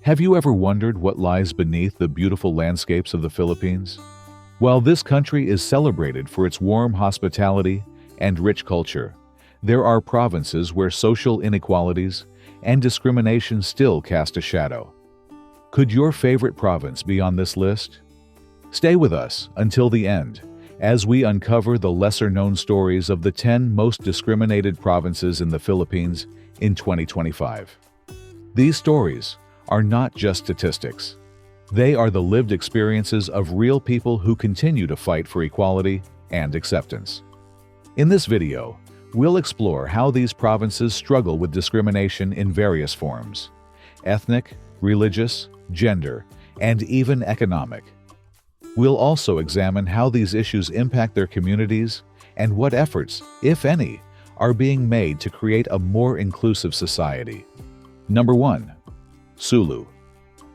Have you ever wondered what lies beneath the beautiful landscapes of the Philippines? While this country is celebrated for its warm hospitality and rich culture, there are provinces where social inequalities and discrimination still cast a shadow. Could your favorite province be on this list? Stay with us until the end as we uncover the lesser-known stories of the 10 most discriminated provinces in the Philippines in 2025. These stories are not just statistics. They are the lived experiences of real people who continue to fight for equality and acceptance. In this video, we'll explore how these provinces struggle with discrimination in various forms: ethnic, religious, gender, and even economic. We'll also examine how these issues impact their communities and what efforts, if any, are being made to create a more inclusive society. Number 1. Sulu.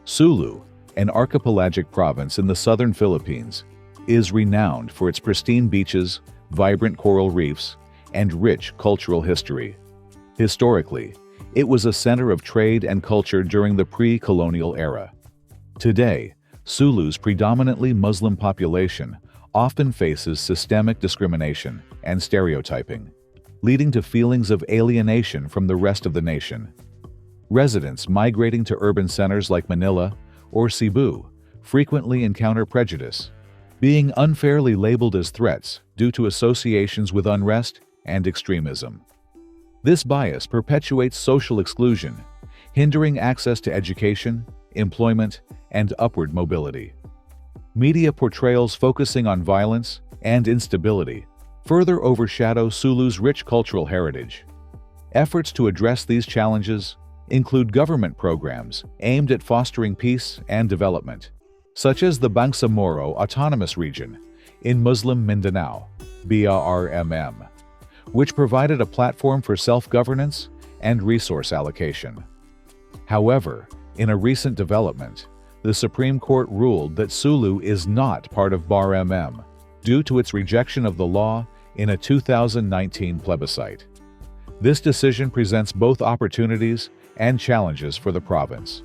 Sulu, an archipelagic province in the southern Philippines, is renowned for its pristine beaches, vibrant coral reefs, and rich cultural history. Historically, it was a center of trade and culture during the pre-colonial era. Today, Sulu's predominantly Muslim population often faces systemic discrimination and stereotyping, leading to feelings of alienation from the rest of the nation. Residents migrating to urban centers like Manila or Cebu frequently encounter prejudice, being unfairly labeled as threats due to associations with unrest and extremism. This bias perpetuates social exclusion, hindering access to education, employment, and upward mobility. Media portrayals focusing on violence and instability further overshadow Sulu's rich cultural heritage. Efforts to address these challenges include government programs aimed at fostering peace and development, such as the Bangsamoro Autonomous Region in Muslim Mindanao, BRMM, which provided a platform for self-governance and resource allocation. However, in a recent development, the Supreme Court ruled that Sulu is not part of BRMM due to its rejection of the law in a 2019 plebiscite. This decision presents both opportunities and challenges for the province.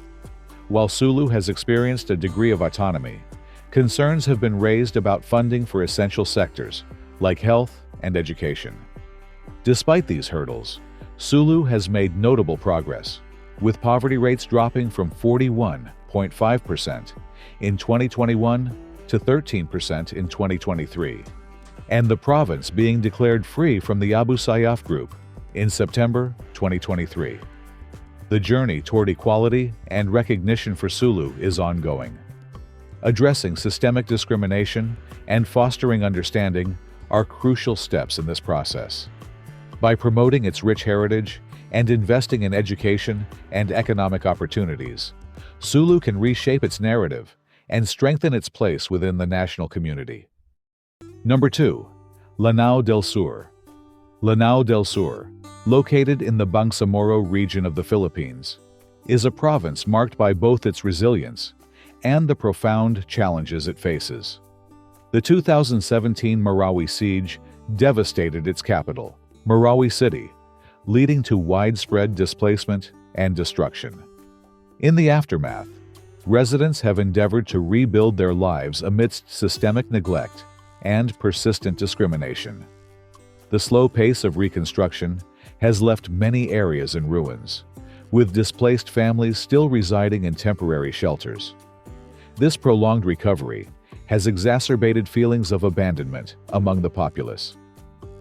While Sulu has experienced a degree of autonomy, concerns have been raised about funding for essential sectors like health and education. Despite these hurdles, Sulu has made notable progress, with poverty rates dropping from 41.5% in 2021 to 13% in 2023, and the province being declared free from the Abu Sayyaf group in September 2023. The journey toward equality and recognition for Sulu is ongoing. Addressing systemic discrimination and fostering understanding are crucial steps in this process. By promoting its rich heritage and investing in education and economic opportunities, Sulu can reshape its narrative and strengthen its place within the national community. Number 2. Lanao del Sur. Lanao del Sur, located in the Bangsamoro region of the Philippines, is a province marked by both its resilience and the profound challenges it faces. The 2017 Marawi siege devastated its capital, Marawi City, leading to widespread displacement and destruction. In the aftermath, residents have endeavored to rebuild their lives amidst systemic neglect and persistent discrimination. The slow pace of reconstruction has left many areas in ruins, with displaced families still residing in temporary shelters. This prolonged recovery has exacerbated feelings of abandonment among the populace.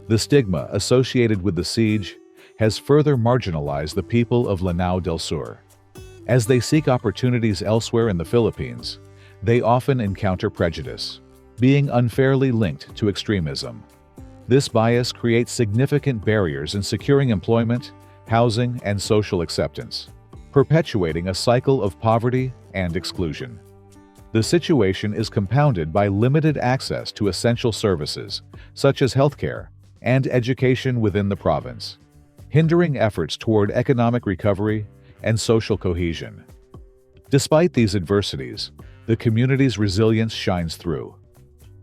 The stigma associated with the siege has further marginalized the people of Lanao del Sur. As they seek opportunities elsewhere in the Philippines, they often encounter prejudice, being unfairly linked to extremism. This bias creates significant barriers in securing employment, housing, and social acceptance, perpetuating a cycle of poverty and exclusion. The situation is compounded by limited access to essential services, such as healthcare and education within the province, hindering efforts toward economic recovery and social cohesion. Despite these adversities, the community's resilience shines through.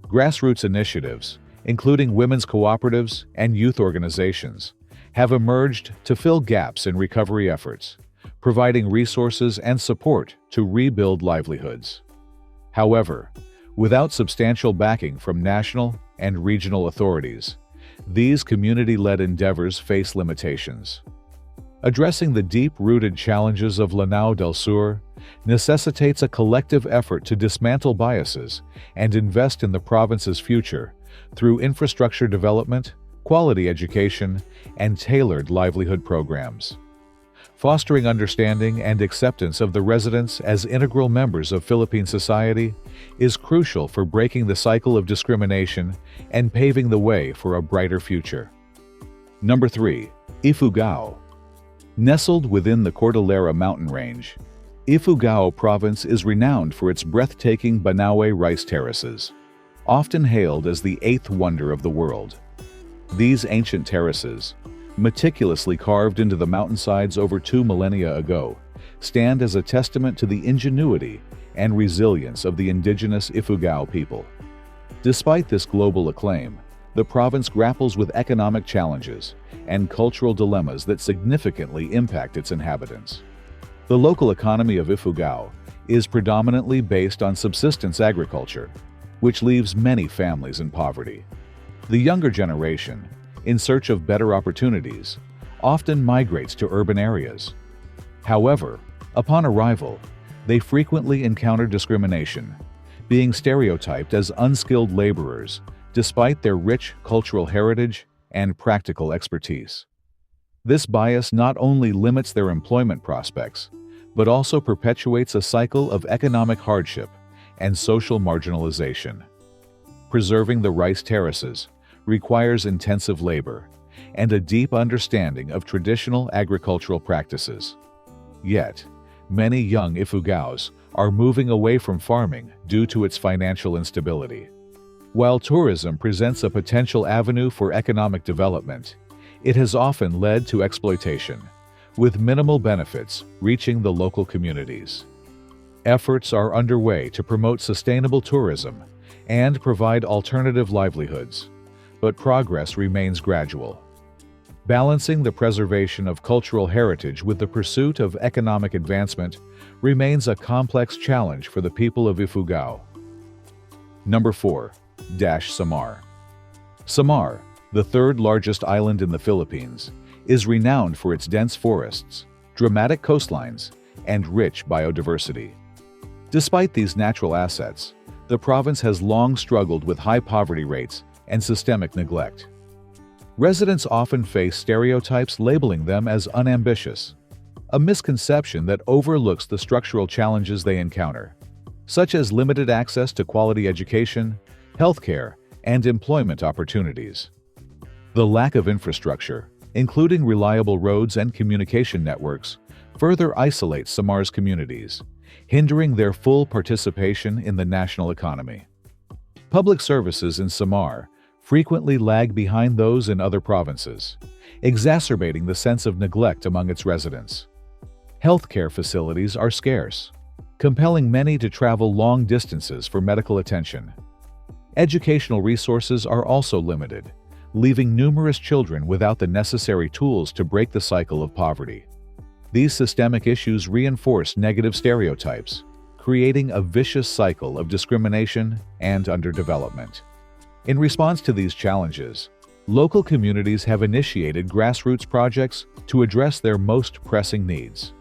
Grassroots initiatives, including women's cooperatives and youth organizations, have emerged to fill gaps in recovery efforts, providing resources and support to rebuild livelihoods. However, without substantial backing from national and regional authorities, these community-led endeavors face limitations. Addressing the deep-rooted challenges of Lanao del Sur necessitates a collective effort to dismantle biases and invest in the province's future through infrastructure development, quality education, and tailored livelihood programs. Fostering understanding and acceptance of the residents as integral members of Philippine society is crucial for breaking the cycle of discrimination and paving the way for a brighter future. Number 3. Ifugao. Nestled within the Cordillera mountain range, Ifugao province is renowned for its breathtaking Banawe rice terraces, often hailed as the eighth wonder of the world. These ancient terraces, meticulously carved into the mountainsides over 2 millennia ago, stand as a testament to the ingenuity and resilience of the indigenous Ifugao people. Despite this global acclaim, the province grapples with economic challenges and cultural dilemmas that significantly impact its inhabitants. The local economy of Ifugao is predominantly based on subsistence agriculture, which leaves many families in poverty. The younger generation, in search of better opportunities, often migrates to urban areas. However, upon arrival, they frequently encounter discrimination, being stereotyped as unskilled laborers despite their rich cultural heritage and practical expertise. This bias not only limits their employment prospects, but also perpetuates a cycle of economic hardship and social marginalization. Preserving the rice terraces requires intensive labor and a deep understanding of traditional agricultural practices. Yet, many young Ifugaos are moving away from farming due to its financial instability. While tourism presents a potential avenue for economic development, it has often led to exploitation, with minimal benefits reaching the local communities. Efforts are underway to promote sustainable tourism and provide alternative livelihoods, but progress remains gradual. Balancing the preservation of cultural heritage with the pursuit of economic advancement remains a complex challenge for the people of Ifugao. Number 4. Samar. Samar, the third largest island in the Philippines, is renowned for its dense forests, dramatic coastlines, and rich biodiversity. Despite these natural assets, the province has long struggled with high poverty rates and systemic neglect. Residents often face stereotypes labeling them as unambitious, a misconception that overlooks the structural challenges they encounter, such as limited access to quality education, healthcare, and employment opportunities. The lack of infrastructure, including reliable roads and communication networks, further isolates Samar's communities, hindering their full participation in the national economy. Public services in Samar frequently lag behind those in other provinces, exacerbating the sense of neglect among its residents. Healthcare facilities are scarce, compelling many to travel long distances for medical attention. Educational resources are also limited, leaving numerous children without the necessary tools to break the cycle of poverty. These systemic issues reinforce negative stereotypes, creating a vicious cycle of discrimination and underdevelopment. In response to these challenges, local communities have initiated grassroots projects to address their most pressing needs.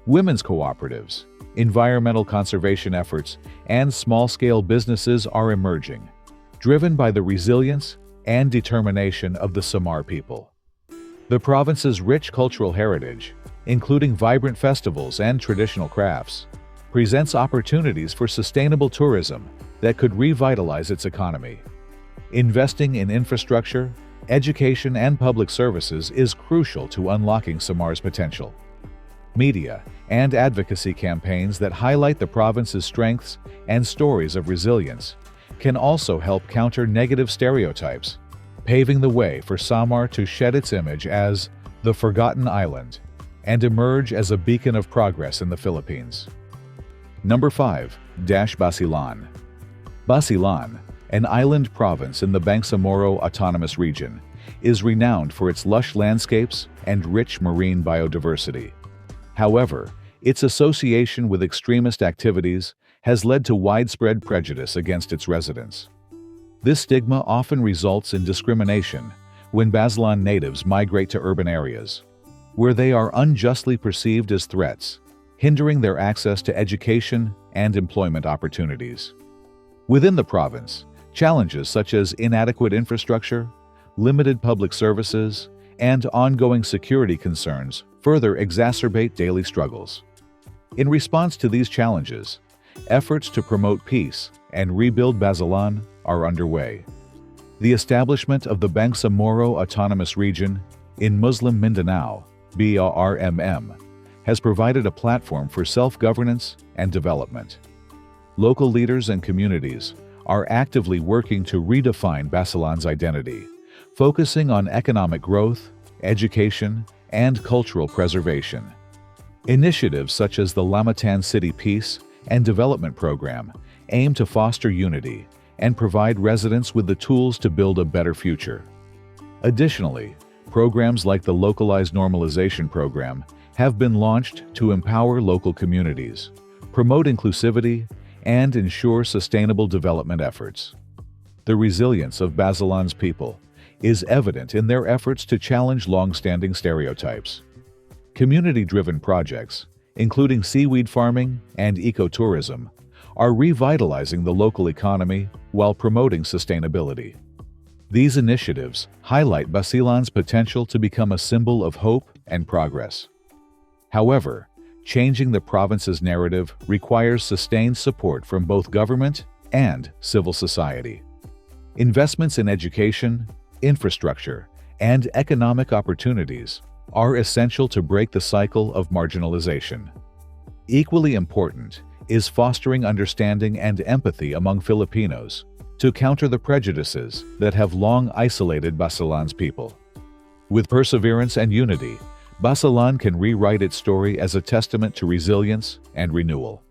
Women's cooperatives, environmental conservation efforts, and small-scale businesses are emerging, driven by the resilience and determination of the Samar people. The province's rich cultural heritage, including vibrant festivals and traditional crafts, presents opportunities for sustainable tourism that could revitalize its economy. Investing in infrastructure, education, and public services is crucial to unlocking Samar's potential. Media and advocacy campaigns that highlight the province's strengths and stories of resilience can also help counter negative stereotypes, paving the way for Samar to shed its image as the forgotten island and emerge as a beacon of progress in the Philippines. Number 5. Basilan. Basilan, an island province in the Bangsamoro Autonomous Region, is renowned for its lush landscapes and rich marine biodiversity. However, its association with extremist activities has led to widespread prejudice against its residents. This stigma often results in discrimination when Basilan natives migrate to urban areas, where they are unjustly perceived as threats, hindering their access to education and employment opportunities. Within the province, challenges such as inadequate infrastructure, limited public services, and ongoing security concerns further exacerbate daily struggles. In response to these challenges, efforts to promote peace and rebuild Basilan are underway. The establishment of the Bangsamoro Autonomous Region in Muslim Mindanao, BRMM, has provided a platform for self-governance and development. Local leaders and communities are actively working to redefine Basilan's identity, focusing on economic growth, education, and cultural preservation. Initiatives such as the Lamatan City Peace and Development Program aim to foster unity and provide residents with the tools to build a better future. Additionally, programs like the Localized Normalization Program have been launched to empower local communities, promote inclusivity, and ensure sustainable development efforts. The resilience of Basilan's people is evident in their efforts to challenge long-standing stereotypes. Community-driven projects, including seaweed farming and ecotourism, are revitalizing the local economy while promoting sustainability. These initiatives highlight Basilan's potential to become a symbol of hope and progress. However, changing the province's narrative requires sustained support from both government and civil society. Investments in education, infrastructure, and economic opportunities are essential to break the cycle of marginalization. Equally important is fostering understanding and empathy among Filipinos to counter the prejudices that have long isolated Basilan's people. With perseverance and unity, Basilan can rewrite its story as a testament to resilience and renewal.